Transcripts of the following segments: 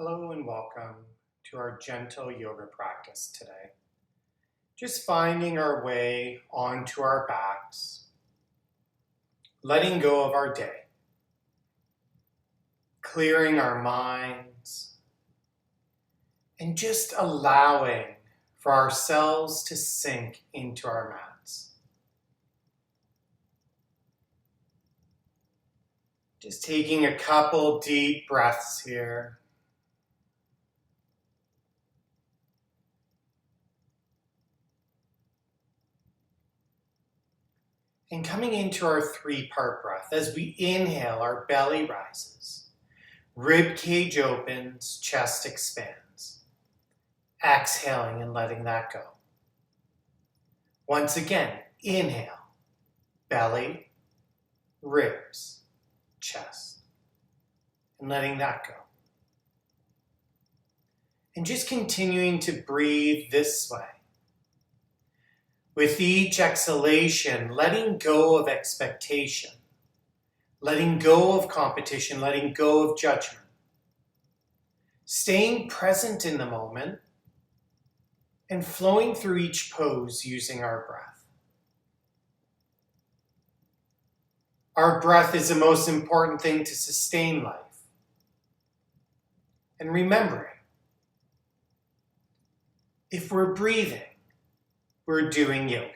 Hello and welcome to our gentle yoga practice today. Just finding our way onto our backs, letting go of our day, clearing our minds, and just allowing for ourselves to sink into our mats. Just taking a couple deep breaths here. And coming into our three-part breath, as we inhale, our belly rises, rib cage opens, chest expands. Exhaling and letting that go. Once again, inhale, belly, ribs, chest, and letting that go. And just continuing to breathe this way. With each exhalation, letting go of expectation, letting go of competition, letting go of judgment. Staying present in the moment and flowing through each pose using our breath. Our breath is the most important thing to sustain life. And remembering, if we're breathing, we're doing yoga.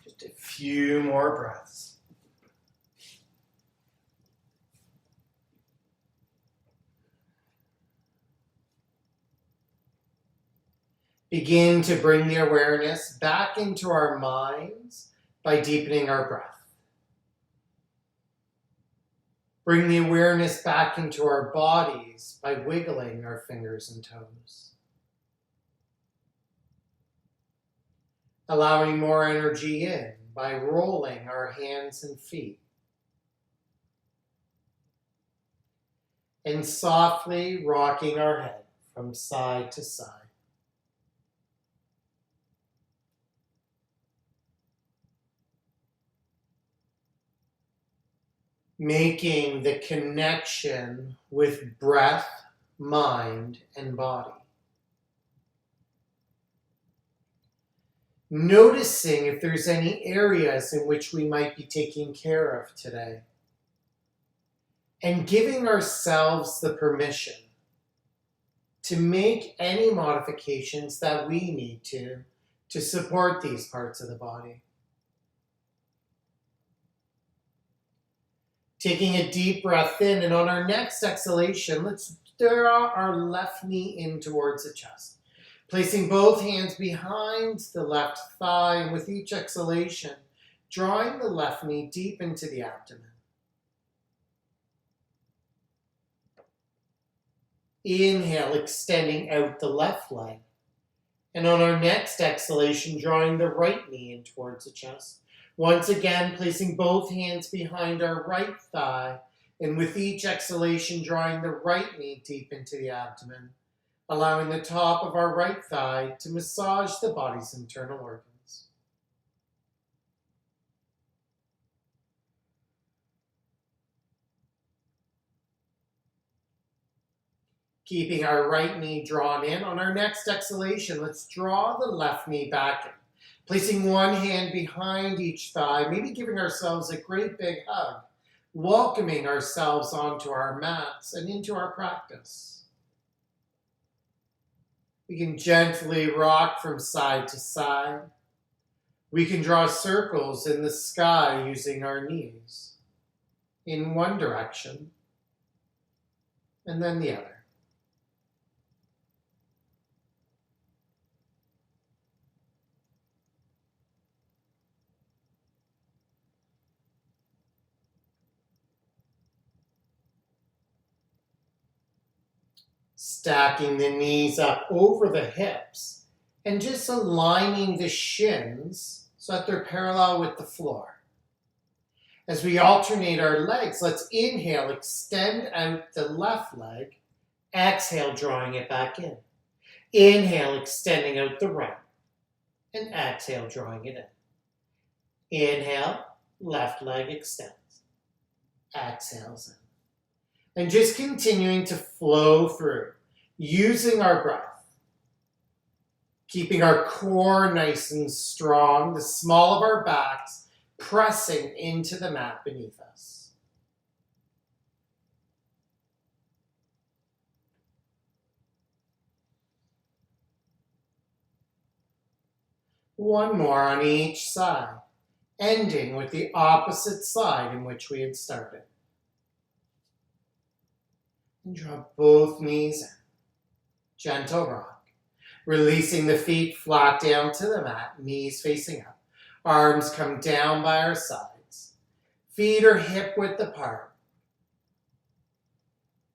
Just a few more breaths. Begin to bring the awareness back into our minds by deepening our breath. Bring the awareness back into our bodies by wiggling our fingers and toes. Allowing more energy in by rolling our hands and feet. And softly rocking our head from side to side. Making the connection with breath, mind, and body. Noticing if there's any areas in which we might be taking care of today. And giving ourselves the permission to make any modifications that we need to support these parts of the body. Taking a deep breath in, and on our next exhalation, let's draw our left knee in towards the chest. Placing both hands behind the left thigh, and with each exhalation, drawing the left knee deep into the abdomen. Inhale, extending out the left leg. And on our next exhalation, drawing the right knee in towards the chest. Once again, placing both hands behind our right thigh, and with each exhalation, drawing the right knee deep into the abdomen, allowing the top of our right thigh to massage the body's internal organs. Keeping our right knee drawn in, on our next exhalation, let's draw the left knee back in. Placing one hand behind each thigh, maybe giving ourselves a great big hug, welcoming ourselves onto our mats and into our practice. We can gently rock from side to side. We can draw circles in the sky using our knees in one direction and then the other. Stacking the knees up over the hips and just aligning the shins so that they're parallel with the floor. As we alternate our legs, let's inhale, extend out the left leg. Exhale, drawing it back in. Inhale, extending out the right. And exhale, drawing it in. Inhale, left leg extends. Exhales in. And just continuing to flow through, using our breath. Keeping our core nice and strong, the small of our backs pressing into the mat beneath us. One more on each side, ending with the opposite side in which we had started. And draw both knees in. Gentle rock. Releasing the feet flat down to the mat, knees facing up. Arms come down by our sides. Feet are hip width apart.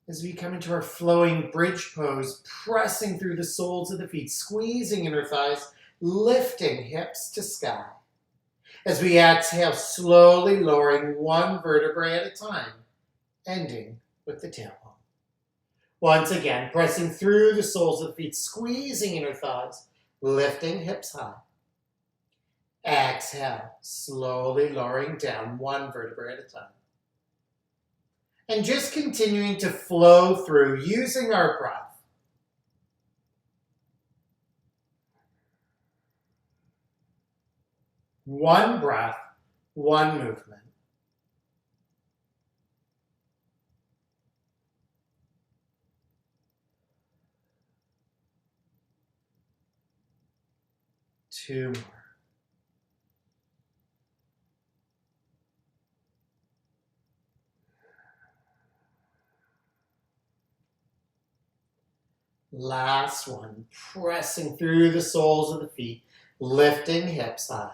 As we come into our flowing bridge pose, pressing through the soles of the feet, squeezing inner thighs, lifting hips to sky. As we exhale, slowly lowering one vertebrae at a time, ending with the tailbone. Once again, pressing through the soles of the feet, squeezing inner thighs, lifting hips high. Exhale, slowly lowering down one vertebrae at a time. And just continuing to flow through, using our breath. One breath, one movement. Two more. Last one, pressing through the soles of the feet, lifting hips high.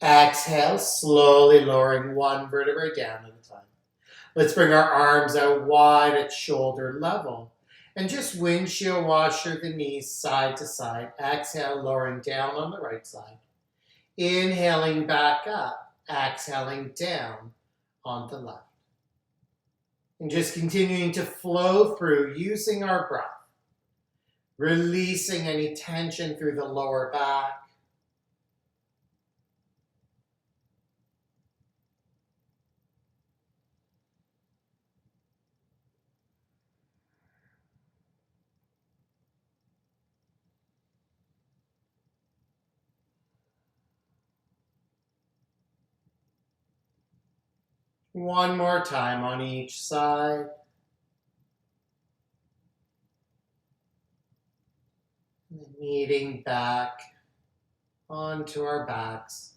Exhale, slowly lowering one vertebrae down at a time. Let's bring our arms out wide at shoulder level. And just windshield washer the knees side to side. Exhale, lowering down on the right side. Inhaling back up. Exhaling down on the left. And just continuing to flow through using our breath. Releasing any tension through the lower back. One more time on each side. And then kneading back onto our backs.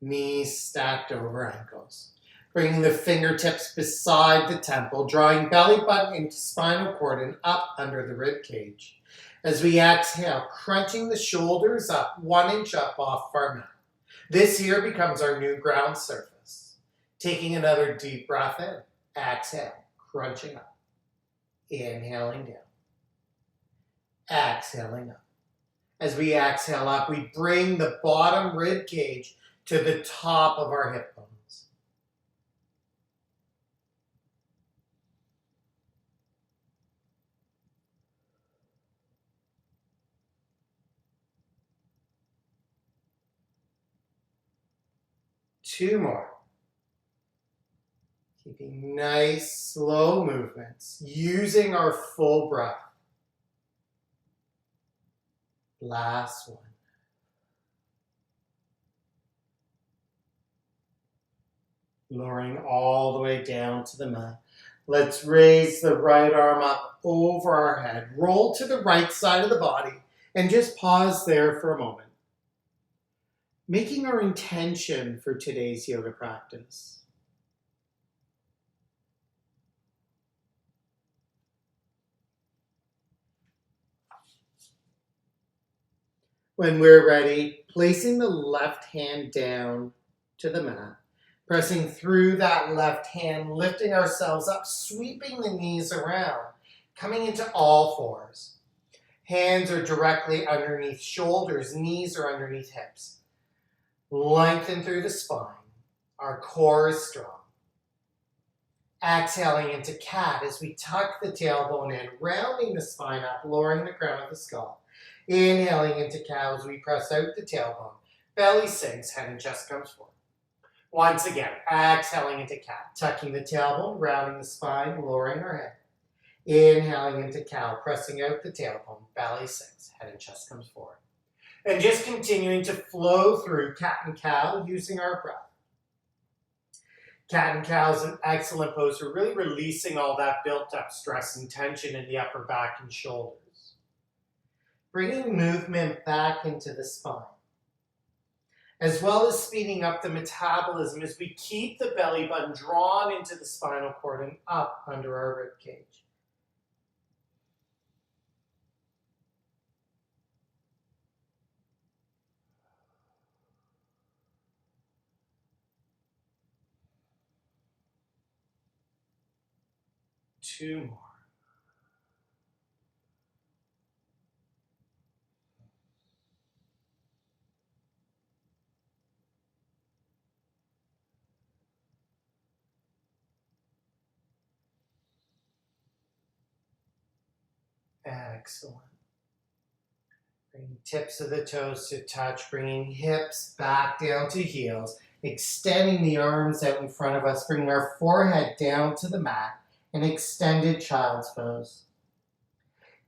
Knees stacked over ankles. Bringing the fingertips beside the temple, drawing belly button into spinal cord and up under the rib cage. As we exhale, crunching the shoulders up, 1 inch up off our mat. This here becomes our new ground surface. Taking another deep breath in. Exhale, crunching up. Inhaling down. Exhaling up. As we exhale up, we bring the bottom rib cage to the top of our hip bones. Two more. Keeping nice, slow movements, using our full breath. Last one. Lowering all the way down to the mat. Let's raise the right arm up over our head. Roll to the right side of the body and just pause there for a moment. Making our intention for today's yoga practice. When we're ready, placing the left hand down to the mat, pressing through that left hand, lifting ourselves up, sweeping the knees around, coming into all fours. Hands are directly underneath shoulders, knees are underneath hips. Lengthen through the spine. Our core is strong. Exhaling into cat as we tuck the tailbone in, rounding the spine up, lowering the crown of the skull. Inhaling into cow as we press out the tailbone. Belly sinks, head and chest comes forward. Once again, exhaling into cat, tucking the tailbone, rounding the spine, lowering our head. Inhaling into cow, pressing out the tailbone, belly sinks, head and chest comes forward. And just continuing to flow through cat and cow using our breath. Cat and cow is an excellent pose for really releasing all that built up stress and tension in the upper back and shoulders. Bringing movement back into the spine, as well as speeding up the metabolism as we keep the belly button drawn into the spinal cord and up under our rib cage. Two more. Excellent. Bringing tips of the toes to touch, bringing hips back down to heels, extending the arms out in front of us, bringing our forehead down to the mat, an extended child's pose.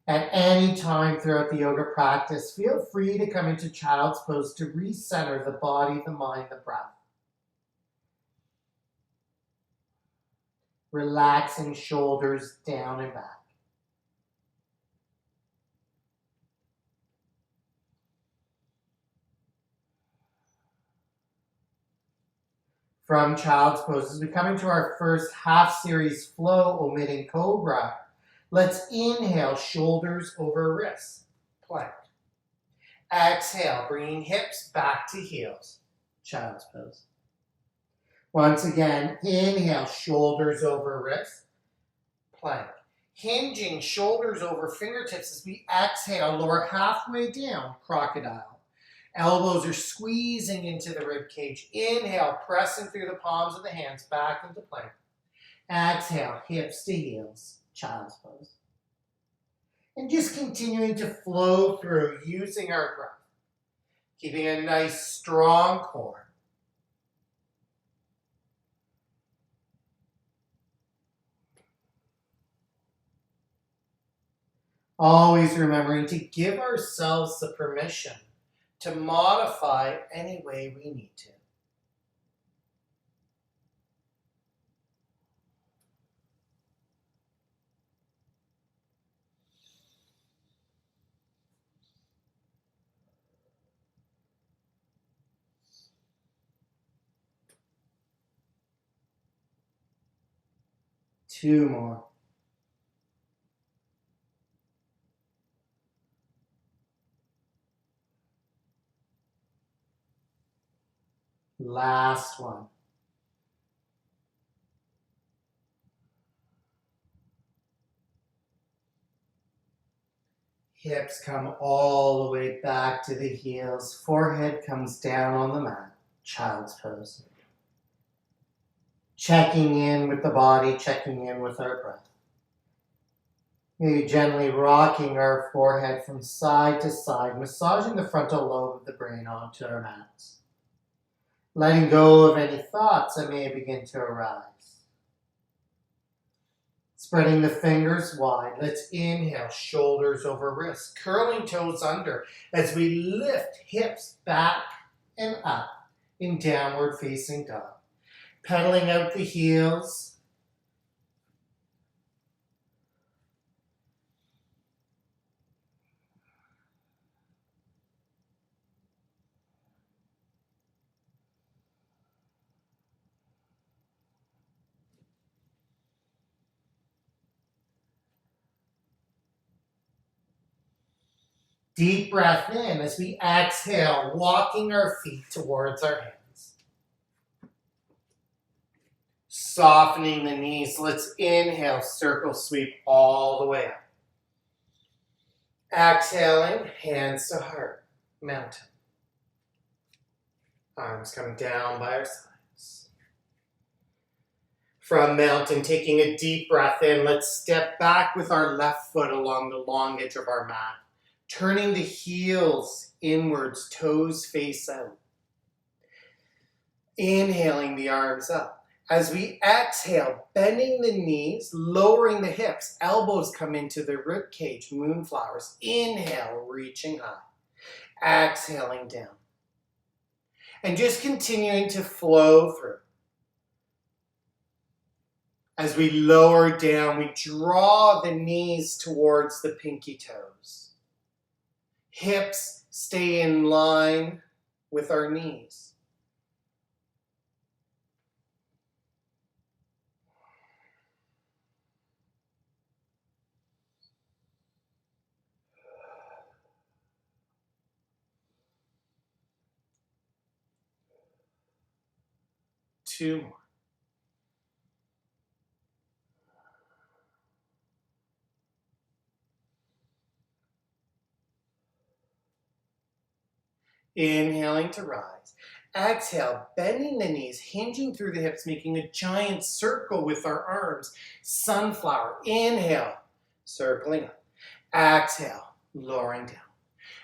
At any time throughout the yoga practice, feel free to come into child's pose to recenter the body, the mind, the breath. Relaxing shoulders down and back. From child's poses, we come into our first half series flow, omitting cobra. Let's inhale, shoulders over wrists, plank. Exhale, bringing hips back to heels, child's pose. Once again, inhale, shoulders over wrists, plank. Hinging shoulders over fingertips as we exhale, lower halfway down, crocodile. Elbows are squeezing into the rib cage. Inhale, pressing through the palms of the hands back into plank. Exhale, hips to heels, child's pose. And just continuing to flow through using our breath. Keeping a nice strong core. Always remembering to give ourselves the permission to modify any way we need to. Two more. Last one. Hips come all the way back to the heels. Forehead comes down on the mat. Child's pose. Checking in with the body, checking in with our breath. Maybe gently rocking our forehead from side to side, massaging the frontal lobe of the brain onto our mats. Letting go of any thoughts that may begin to arise. Spreading the fingers wide. Let's inhale, shoulders over wrists, curling toes under as we lift hips back and up in downward facing dog. Pedaling out the heels. Deep breath in as we exhale, walking our feet towards our hands. Softening the knees, let's inhale, circle sweep all the way up. Exhaling, hands to heart, mountain. Arms come down by our sides. From mountain, taking a deep breath in, let's step back with our left foot along the long edge of our mat. Turning the heels inwards, toes face out. Inhaling the arms up. As we exhale, bending the knees, lowering the hips, elbows come into the rib cage, moonflowers. Inhale, reaching high. Exhaling down. And just continuing to flow through. As we lower down, we draw the knees towards the pinky toes. Hips stay in line with our knees. Two more. Inhaling to rise. Exhale, bending the knees, hinging through the hips, making a giant circle with our arms. Sunflower. Inhale, circling up. Exhale, lowering down.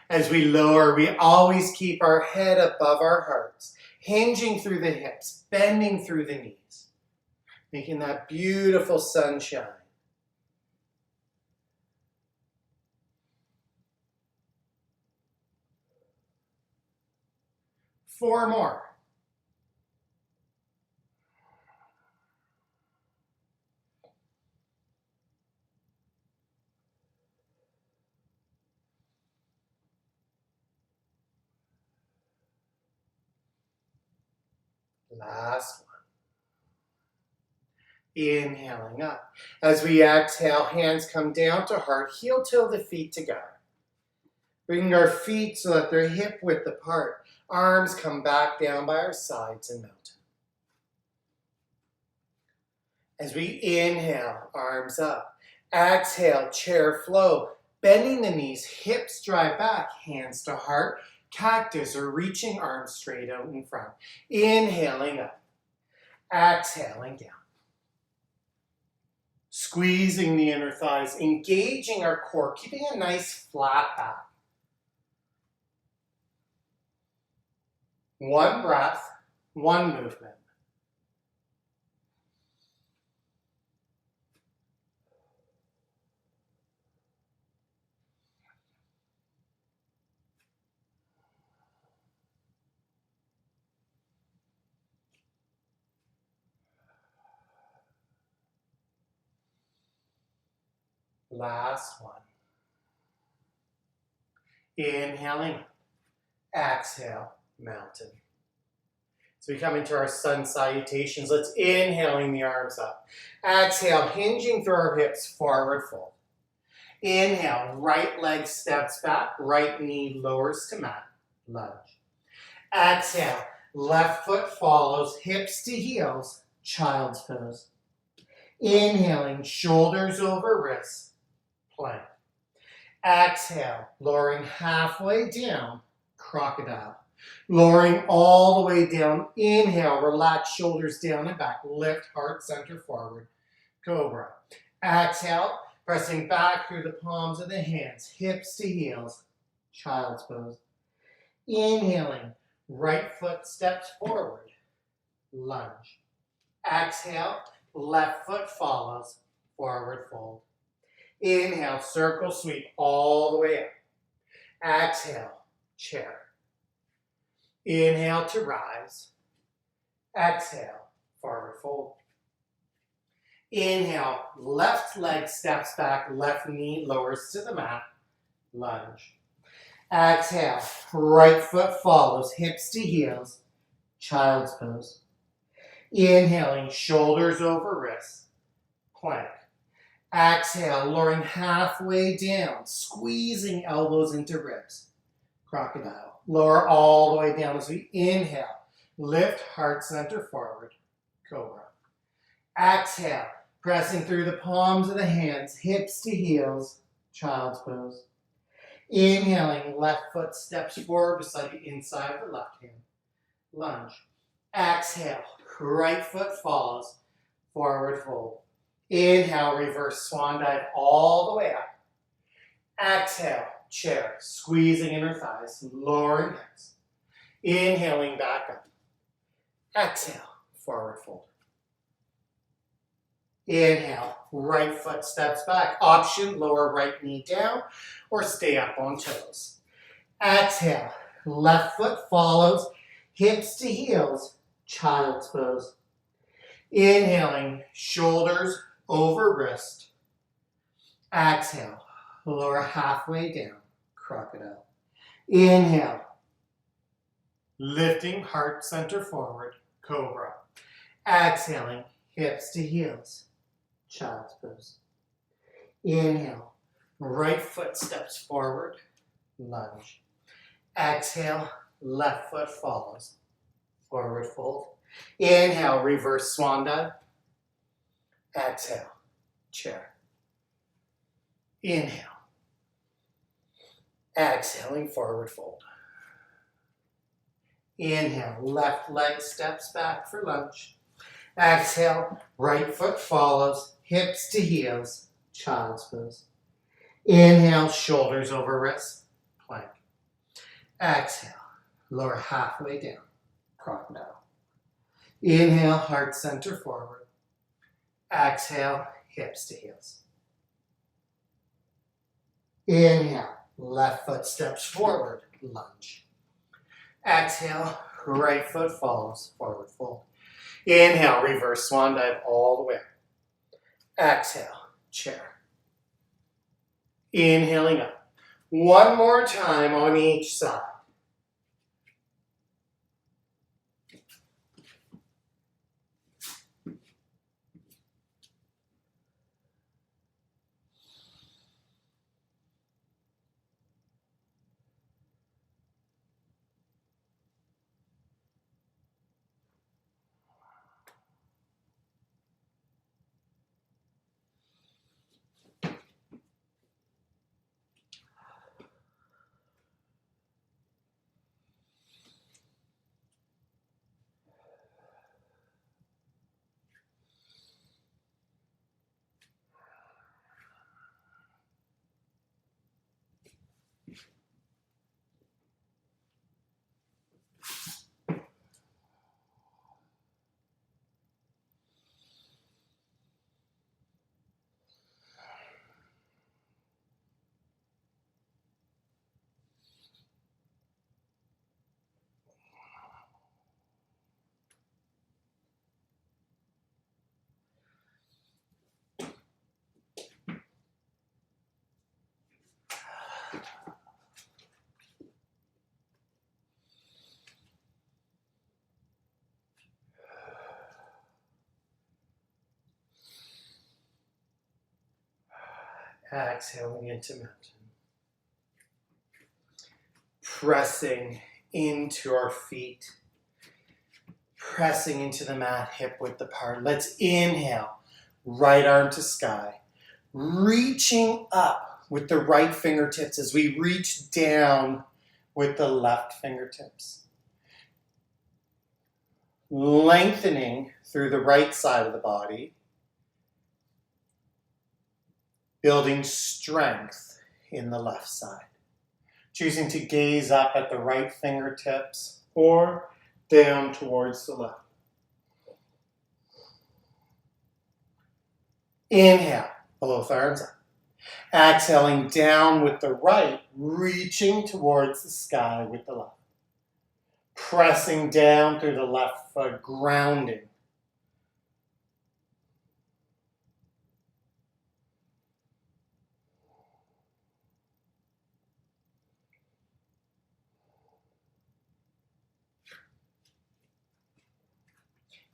As we lower, we always keep our head above our hearts, hinging through the hips, bending through the knees, making that beautiful sunshine. Four more. Last one. Inhaling up. As we exhale, hands come down to heart, heel toe the feet together. Bringing our feet so that they're hip width apart. Arms come back down by our sides and melt. As we inhale, arms up. Exhale, chair flow. Bending the knees, hips drive back, hands to heart. Cactus or reaching arms straight out in front. Inhaling up. Exhaling down. Squeezing the inner thighs, engaging our core, keeping a nice flat back. One breath, one movement. Last one. Inhaling, exhale, mountain. So we come into our sun salutations. Let's inhaling the arms up. Exhale, hinging through our hips, forward fold. Inhale, right leg steps back, right knee lowers to mat, lunge. Exhale, left foot follows, hips to heels, child's pose. Inhaling, shoulders over wrists, plank. Exhale, lowering halfway down, crocodile. Lowering all the way down, inhale, relax shoulders down and back, lift heart center forward, cobra. Exhale, pressing back through the palms of the hands, hips to heels, child's pose. Inhaling, right foot steps forward, lunge. Exhale, left foot follows, forward fold. Inhale, circle sweep all the way up. Exhale, chair. Inhale to rise. Exhale, forward fold. Inhale, left leg steps back, left knee lowers to the mat, lunge. Exhale, right foot follows, hips to heels, child's pose. Inhaling, shoulders over wrists, plank. Exhale, lowering halfway down, squeezing elbows into ribs, crocodile. Lower all the way down as we inhale. Lift heart center forward, cobra. Exhale, pressing through the palms of the hands, hips to heels, child's pose. Inhaling, left foot steps forward beside the inside of the left hand, lunge. Exhale, right foot follows, forward fold. Inhale, reverse swan dive all the way up. Exhale, chair, squeezing inner thighs, lowering hips. Inhaling back up. Exhale, forward fold. Inhale, right foot steps back. Option, lower right knee down or stay up on toes. Exhale, left foot follows, hips to heels, child's pose. Inhaling, shoulders over wrist. Exhale, lower halfway down, crocodile. Inhale, lifting heart center forward, cobra. Exhaling, hips to heels, child's pose. Inhale, right foot steps forward, lunge. Exhale, left foot follows, forward fold. Inhale, reverse swan dive. Exhale, chair. Inhale. Exhaling, forward fold. Inhale, left leg steps back for lunge. Exhale, right foot follows, hips to heels, child's pose. Inhale, shoulders over wrist, plank. Exhale, lower halfway down, crocodile. Inhale, heart center forward. Exhale, hips to heels. Inhale, left foot steps forward, lunge. Exhale, right foot follows, forward fold. Inhale, reverse swan dive all the way. Exhale, chair. Inhaling up. One more time on each side. Exhaling into mountain. Pressing into our feet. Pressing into the mat, hip width apart. Let's inhale, right arm to sky. Reaching up with the right fingertips as we reach down with the left fingertips. Lengthening through the right side of the body. Building strength in the left side. Choosing to gaze up at the right fingertips or down towards the left. Inhale, both arms up. Exhaling down with the right, reaching towards the sky with the left. Pressing down through the left foot, grounding.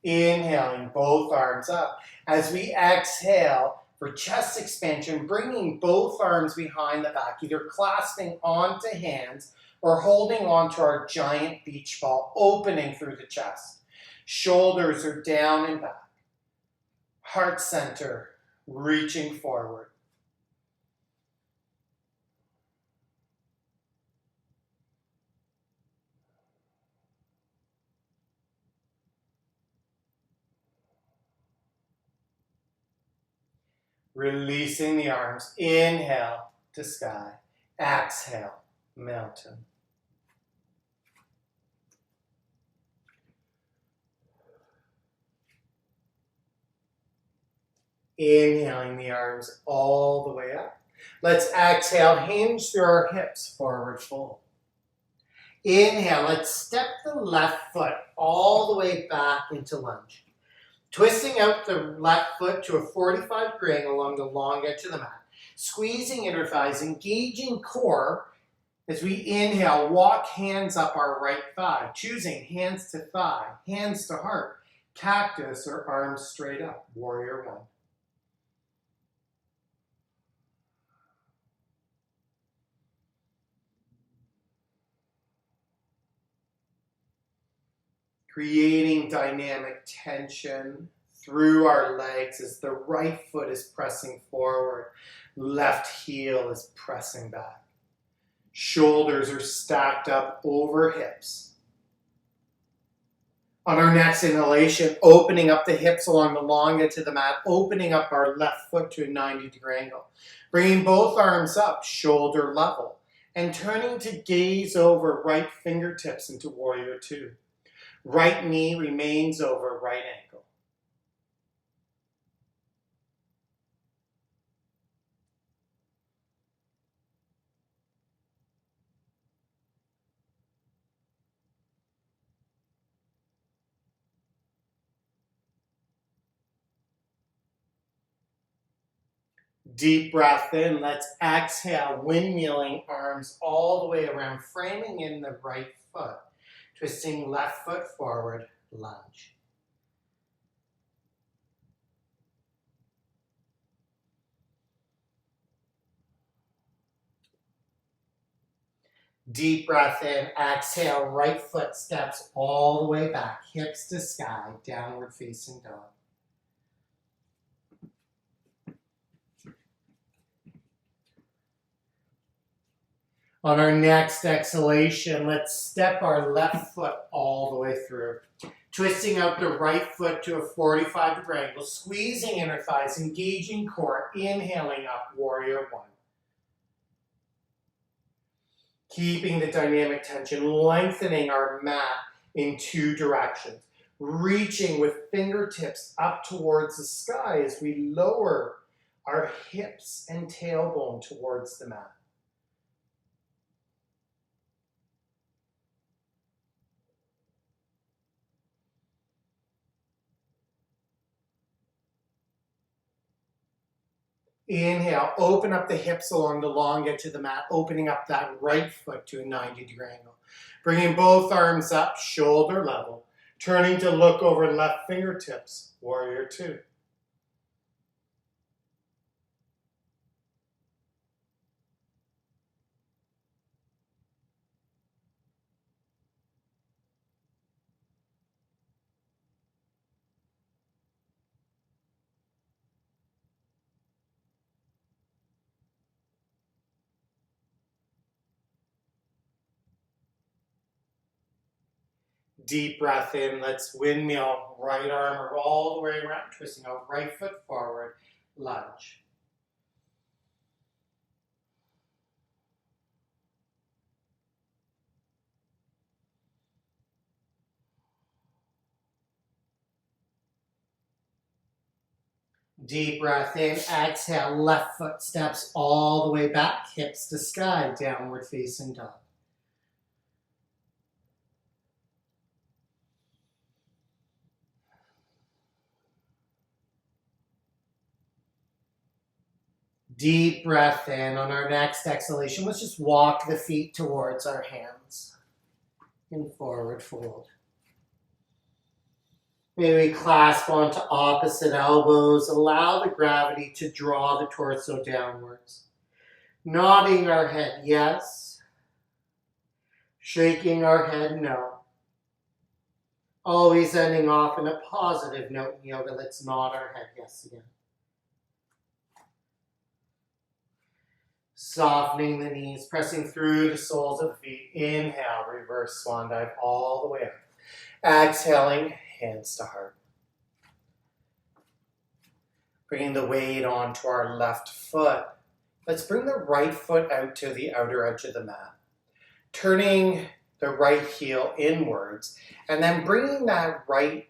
Inhaling, both arms up. As we exhale for chest expansion, bringing both arms behind the back, either clasping onto hands or holding onto our giant beach ball, opening through the chest. Shoulders are down and back. Heart center, reaching forward. Releasing the arms. Inhale to sky. Exhale, mountain. Inhaling the arms all the way up. Let's exhale, hinge through our hips, forward fold. Inhale, let's step the left foot all the way back into lunge. Twisting out the left foot to a 45-degree angle along the long edge of the mat. Squeezing inner thighs, engaging core. As we inhale, walk hands up our right thigh, choosing hands to thigh, hands to heart, cactus or arms straight up, warrior one. Creating dynamic tension through our legs as the right foot is pressing forward, left heel is pressing back. Shoulders are stacked up over hips. On our next inhalation, opening up the hips along the long edge of the mat, opening up our left foot to a 90-degree angle. Bringing both arms up, shoulder level, and turning to gaze over right fingertips into warrior two. Right knee remains over right ankle. Deep breath in. Let's exhale, windmilling arms all the way around, framing in the right foot. Twisting left foot forward, lunge. Deep breath in, exhale, right foot steps all the way back, hips to sky, downward facing dog. On our next exhalation, let's step our left foot all the way through. Twisting out the right foot to a 45-degree angle, squeezing inner thighs, engaging core, inhaling up, warrior one. Keeping the dynamic tension, lengthening our mat in two directions. Reaching with fingertips up towards the sky as we lower our hips and tailbone towards the mat. Inhale, open up the hips along the long edge of the mat, opening up that right foot to a 90-degree angle. Bringing both arms up, shoulder level, turning to look over left fingertips, warrior two. Deep breath in, let's windmill, right arm all the way around, twisting our right foot forward, lunge. Deep breath in, exhale, left foot steps all the way back, hips to sky, downward facing dog. Deep breath in. On our next exhalation, let's just walk the feet towards our hands in forward fold. Maybe clasp onto opposite elbows. Allow the gravity to draw the torso downwards. Nodding our head yes. Shaking our head no. Always ending off in a positive note in yoga. Let's nod our head yes again. Softening the knees, pressing through the soles of the feet. Inhale, reverse swan dive all the way up. Exhaling, hands to heart. Bringing the weight onto our left foot. Let's bring the right foot out to the outer edge of the mat. Turning the right heel inwards, and then bringing that right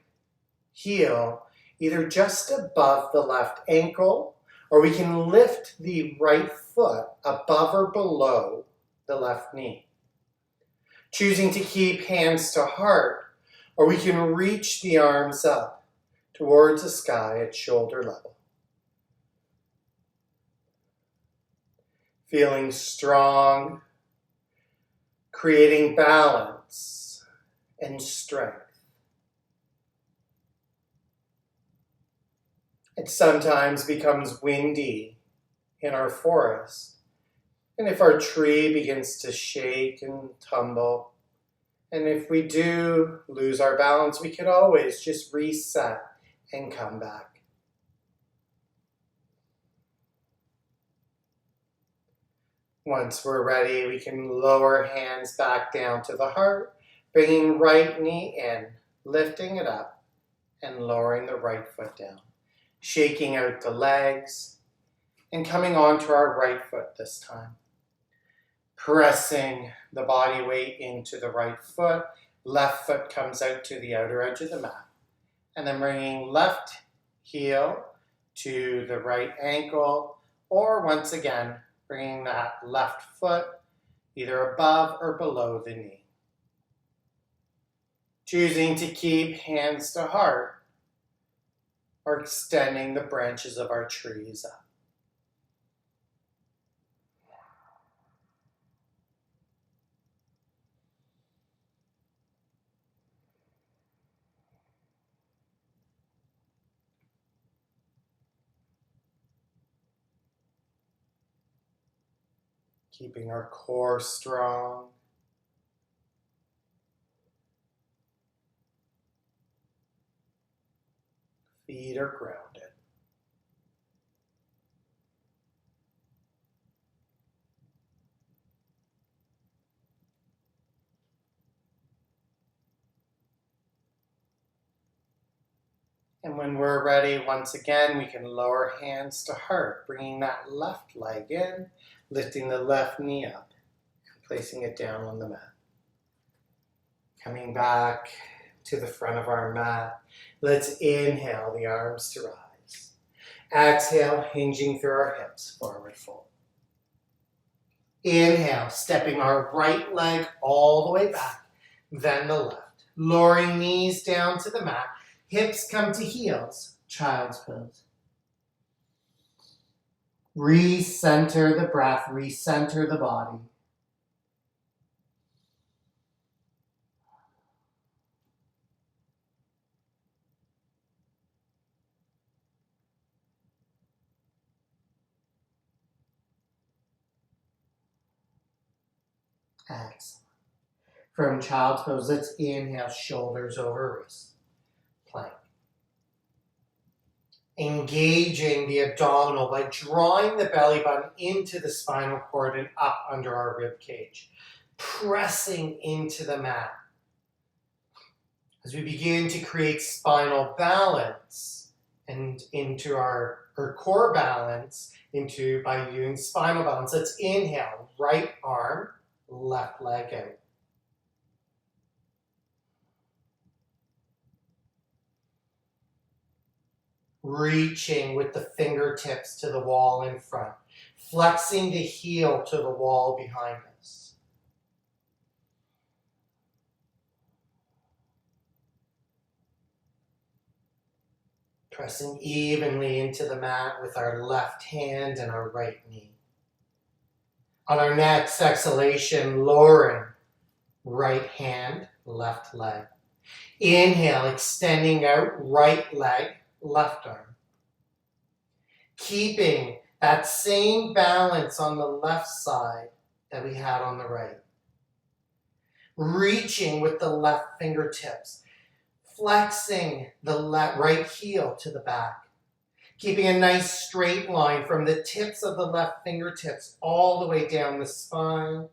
heel either just above the left ankle, or we can lift the right foot above or below the left knee. Choosing to keep hands to heart, or we can reach the arms up towards the sky at shoulder level. Feeling strong, creating balance and strength. It sometimes becomes windy in our forest. And if our tree begins to shake and tumble, and if we do lose our balance, we could always just reset and come back. Once we're ready, we can lower hands back down to the heart, bringing right knee in, lifting it up, and lowering the right foot down. Shaking out the legs, and coming onto our right foot this time. Pressing the body weight into the right foot, left foot comes out to the outer edge of the mat. And then bringing left heel to the right ankle, or once again, bringing that left foot either above or below the knee. Choosing to keep hands to heart, or extending the branches of our trees up. Keeping our core strong. Feet are grounded. And when we're ready, once again, we can lower hands to heart, bringing that left leg in, lifting the left knee up, and placing it down on the mat. Coming back to the front of our mat, let's inhale the arms to rise. Exhale, hinging through our hips, forward fold. Inhale, stepping our right leg all the way back, then the left. Lowering knees down to the mat, hips come to heels, child's pose. Recenter the breath, recenter the body. Excellent. From child's pose, let's inhale, shoulders over wrists. Plank. Engaging the abdominal by drawing the belly button into the spinal cord and up under our rib cage. Pressing into the mat. As we begin to create spinal balance and into our core balance by doing spinal balance, let's inhale, right arm, left leg out. Reaching with the fingertips to the wall in front. Flexing the heel to the wall behind us. Pressing evenly into the mat with our left hand and our right knee. On our next exhalation, lowering right hand, left leg. Inhale, extending out right leg, left arm. Keeping that same balance on the left side that we had on the right. Reaching with the left fingertips. Flexing the right heel to the back. Keeping a nice straight line from the tips of the left fingertips all the way down the spine,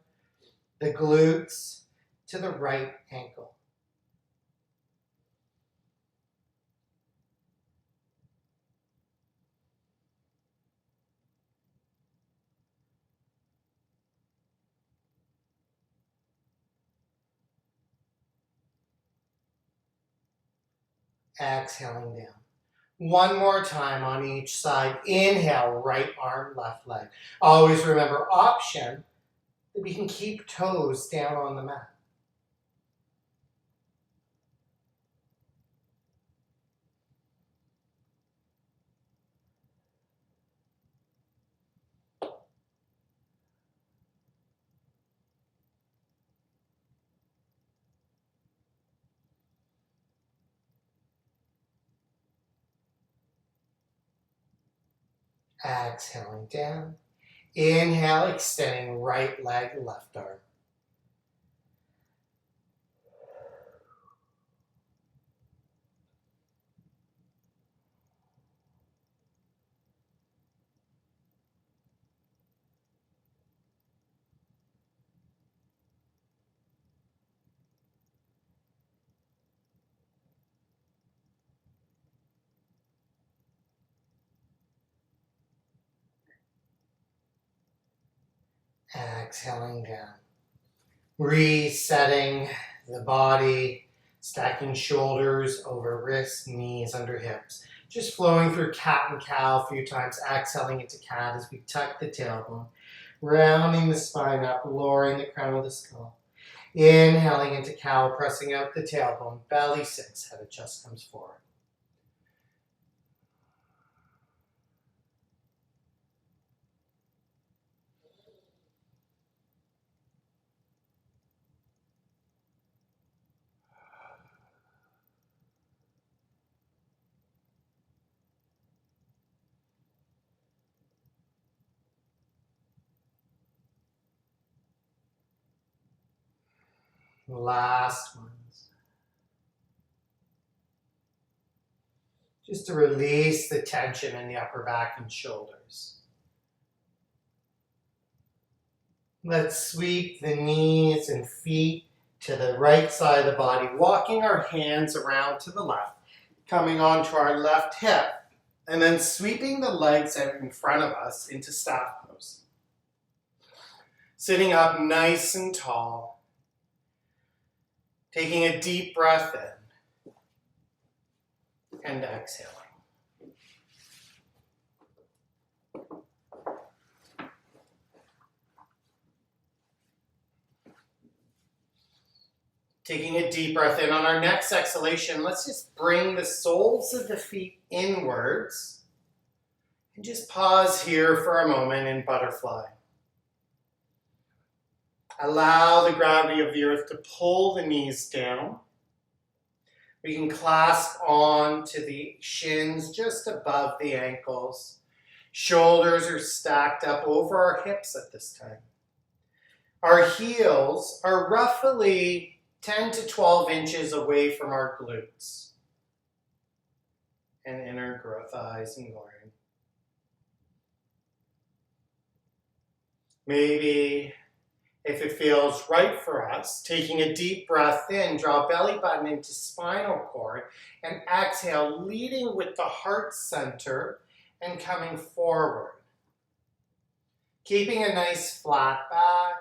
the glutes, to the right ankle. Exhaling down. One more time on each side. Inhale, right arm, left leg. Always remember, option, that we can keep toes down on the mat. Exhaling down. Inhale, extending right leg, left arm. Exhaling down. Resetting the body, stacking shoulders over wrists, knees under hips. Just flowing through cat and cow a few times, exhaling into cat as we tuck the tailbone, rounding the spine up, lowering the crown of the skull. Inhaling into cow, pressing out the tailbone, belly sinks, head of chest comes forward. Last ones. Just to release the tension in the upper back and shoulders. Let's sweep the knees and feet to the right side of the body, walking our hands around to the left, coming onto our left hip, and then sweeping the legs out in front of us into staff pose. Sitting up nice and tall, taking a deep breath in and exhaling. Taking a deep breath in. On our next exhalation, let's just bring the soles of the feet inwards and just pause here for a moment in butterfly. Allow the gravity of the earth to pull the knees down. We can clasp on to the shins just above the ankles. Shoulders are stacked up over our hips at this time. Our heels are roughly 10 to 12 inches away from our glutes and inner thighs and groin. Maybe, if it feels right for us, taking a deep breath in, draw belly button into spinal cord, and exhale, leading with the heart center and coming forward. Keeping a nice flat back.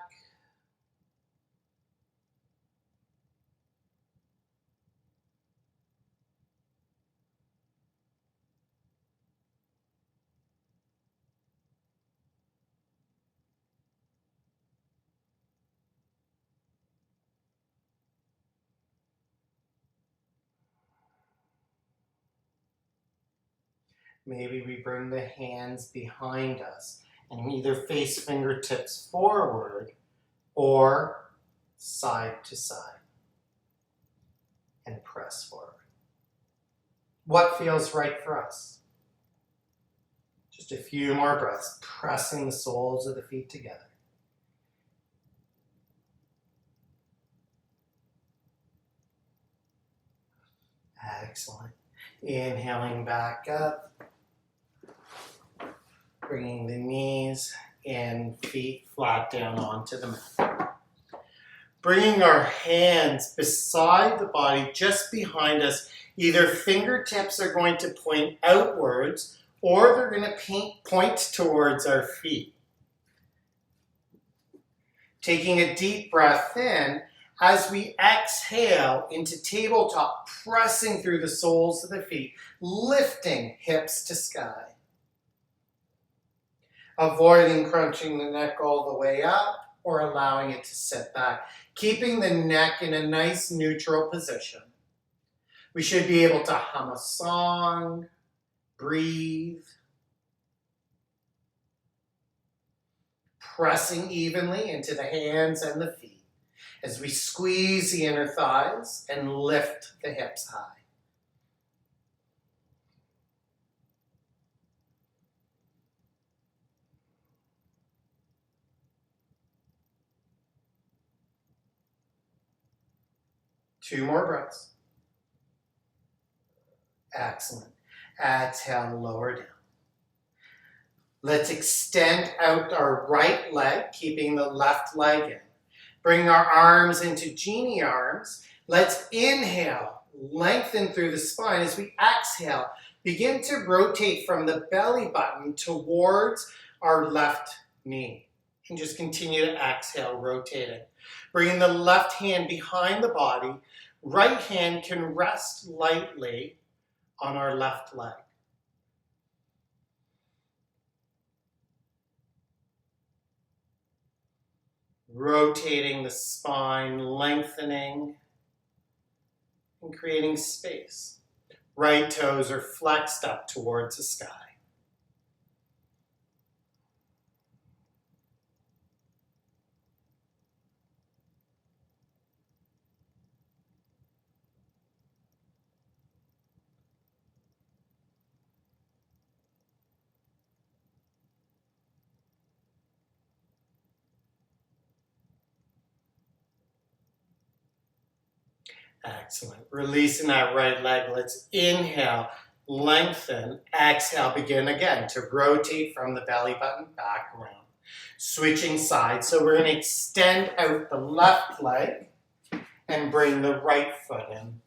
Maybe we bring the hands behind us and either face fingertips forward or side to side and press forward. What feels right for us? Just a few more breaths, pressing the soles of the feet together. Excellent. Inhaling back up. Bringing the knees and feet flat down onto the mat. Bringing our hands beside the body, just behind us. Either fingertips are going to point outwards or they're going to point towards our feet. Taking a deep breath in, As we exhale into tabletop, pressing through the soles of the feet, lifting hips to sky. Avoiding crunching the neck all the way up or allowing it to sit back. Keeping the neck in a nice neutral position. We should be able to hum a song, breathe. Pressing evenly into the hands and the feet as we squeeze the inner thighs and lift the hips high. Two more breaths. Excellent. Exhale, lower down. Let's extend out our right leg, keeping the left leg in. Bring our arms into genie arms. Let's inhale, lengthen through the spine. As we exhale, begin to rotate from the belly button towards our left knee. And just continue to exhale, rotating. Bringing the left hand behind the body. Right hand can rest lightly on our left leg. Rotating the spine, lengthening, and creating space. Right toes are flexed up towards the sky. Excellent. Releasing that right leg. Let's inhale, lengthen, exhale, begin again to rotate from the belly button back around. Switching sides. So we're going to extend out the left leg and bring the right foot in.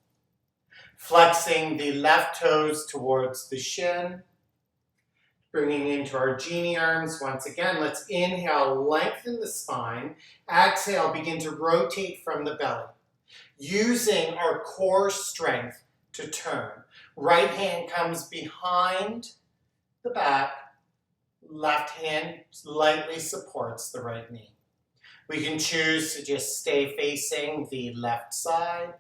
Flexing the left toes towards the shin. Bringing into our genie arms. Once again, let's inhale, lengthen the spine. Exhale, begin to rotate from the belly. Using our core strength to turn. Right hand comes behind the back. Left hand lightly supports the right knee. We can choose to just stay facing the left side,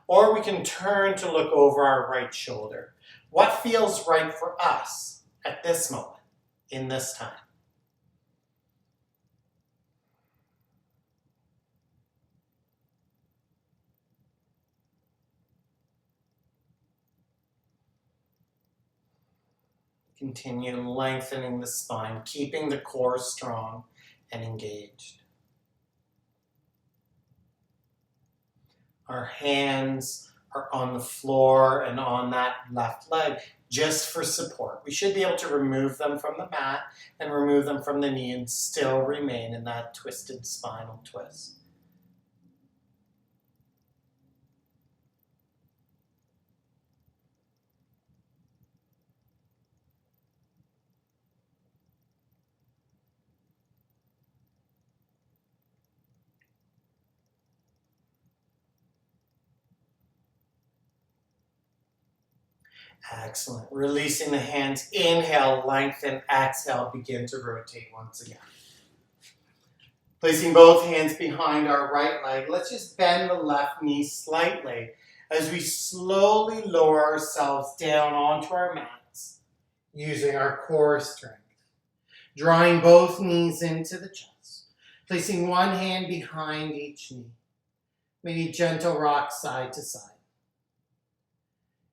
or we can turn to look over our right shoulder. What feels right for us at this moment, in this time? Continue lengthening the spine, keeping the core strong and engaged. Our hands are on the floor and on that left leg just for support. We should be able to remove them from the mat and remove them from the knee and still remain in that twisted spinal twist. Excellent. Releasing the hands. Inhale, lengthen. Exhale, begin to rotate once again. Placing both hands behind our right leg. Let's just bend the left knee slightly as we slowly lower ourselves down onto our mats using our core strength. Drawing both knees into the chest. Placing one hand behind each knee. Maybe gentle rock side to side.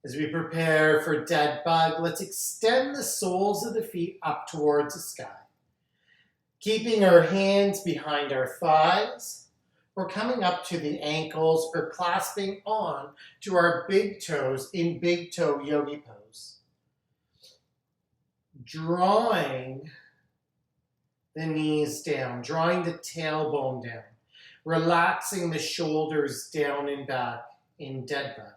As we prepare for dead bug, let's extend the soles of the feet up towards the sky. Keeping our hands behind our thighs, or coming up to the ankles, or clasping on to our big toes in big toe yogi pose. Drawing the knees down, drawing the tailbone down, relaxing the shoulders down and back in dead bug.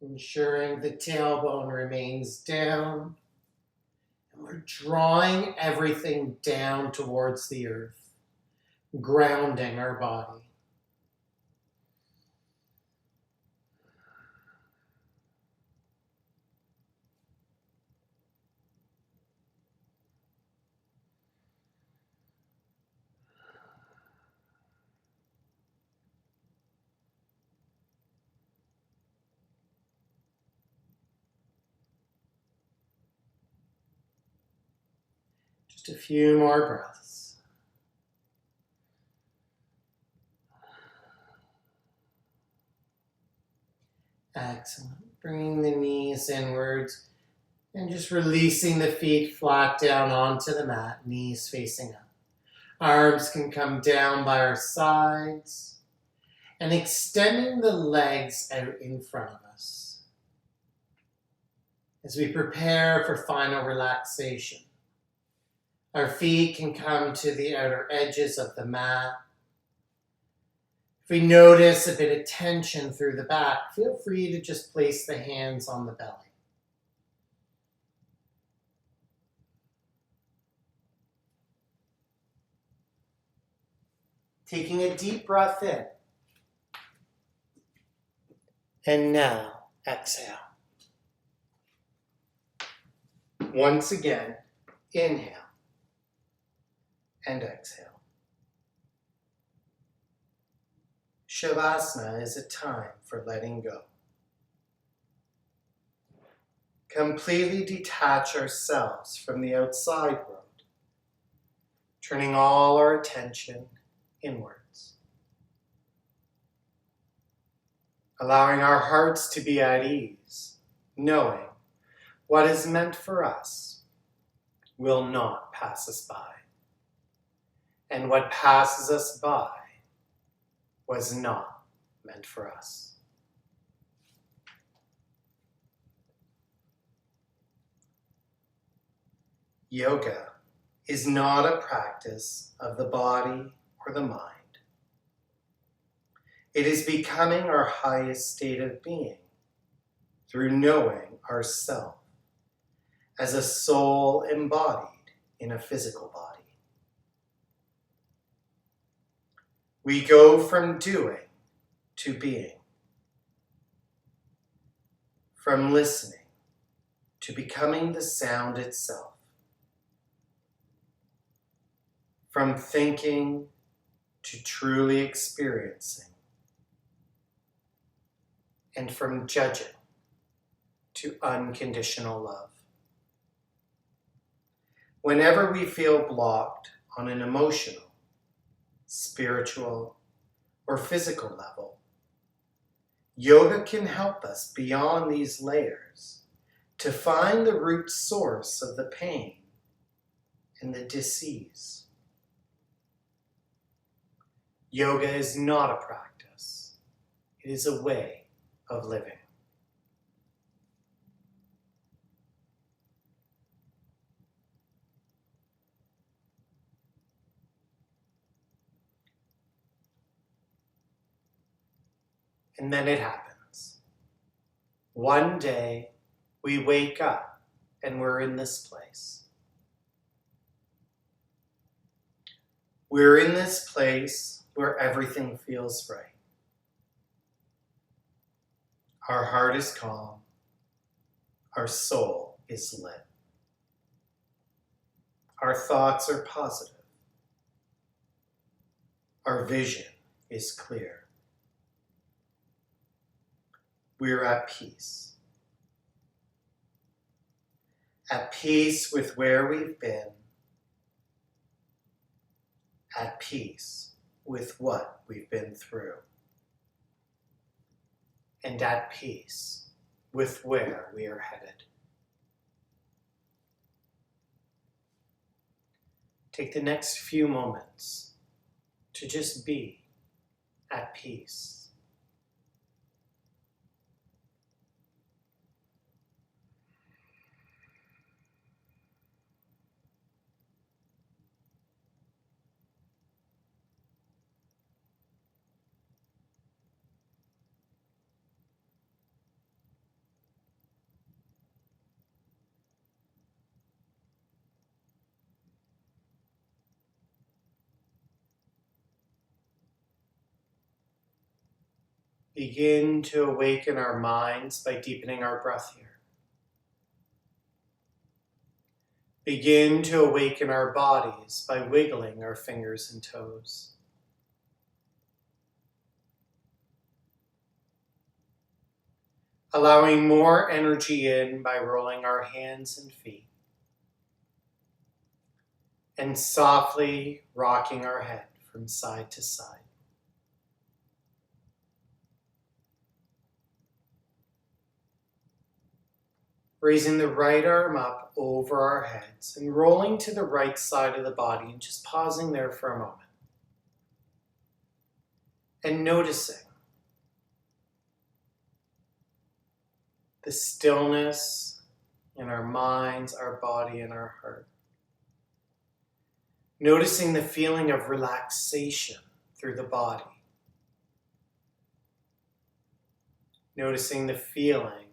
Ensuring the tailbone remains down. And We're drawing everything down towards the earth, grounding our body. Just a few more breaths. Excellent. Bringing the knees inwards and just releasing the feet flat down onto the mat, knees facing up. Arms can come down by our sides and extending the legs out in front of us as we prepare for final relaxation. Our feet can come to the outer edges of the mat. If we notice a bit of tension through the back, feel free to just place the hands on the belly. Taking a deep breath in. And now, exhale. Once again, inhale and exhale. Shavasana is a time for letting go. Completely detach ourselves from the outside world, turning all our attention inwards. Allowing our hearts to be at ease, knowing what is meant for us will not pass us by. And what passes us by was not meant for us. Yoga is not a practice of the body or the mind. It is becoming our highest state of being through knowing ourself as a soul embodied in a physical body. We go from doing to being, from listening to becoming the sound itself, from thinking to truly experiencing, and from judging to unconditional love. Whenever we feel blocked on an emotional, spiritual, or physical level, yoga can help us beyond these layers to find the root source of the pain and the disease. Yoga is not a practice. It is a way of living. And then it happens. One day, we wake up and we're in this place. We're in this place where everything feels right. Our heart is calm. Our soul is lit. Our thoughts are positive. Our vision is clear. We're at peace. At peace with where we've been. At peace with what we've been through. And at peace with where we are headed. Take the next few moments to just be at peace. begin to awaken our minds by deepening our breath here. Begin to awaken our bodies by wiggling our fingers and toes. Allowing more energy in by rolling our hands and feet. And softly rocking our head from side to side. Raising the right arm up over our heads and rolling to the right side of the body and just pausing there for a moment. And noticing the stillness in our minds, our body, and our heart. Noticing the feeling of relaxation through the body. Noticing the feeling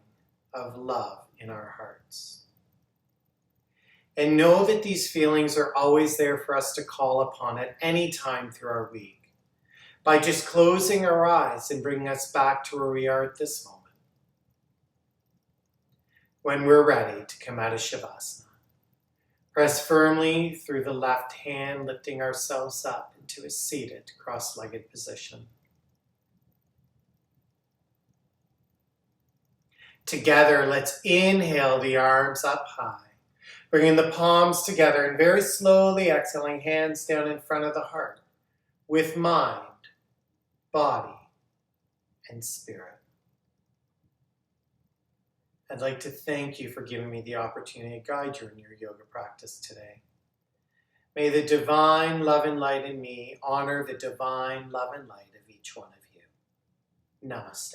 of love in our hearts. And know that these feelings are always there for us to call upon at any time through our week by just closing our eyes and bringing us back to where we are at this moment. When we're ready to come out of Shavasana, press firmly through the left hand, lifting ourselves up into a seated cross-legged position. Together, let's inhale the arms up high, bringing the palms together and very slowly exhaling, hands down in front of the heart with mind, body, and spirit. I'd like to thank you for giving me the opportunity to guide you in your yoga practice today. May the divine love and light in me honor the divine love and light of each one of you. Namaste.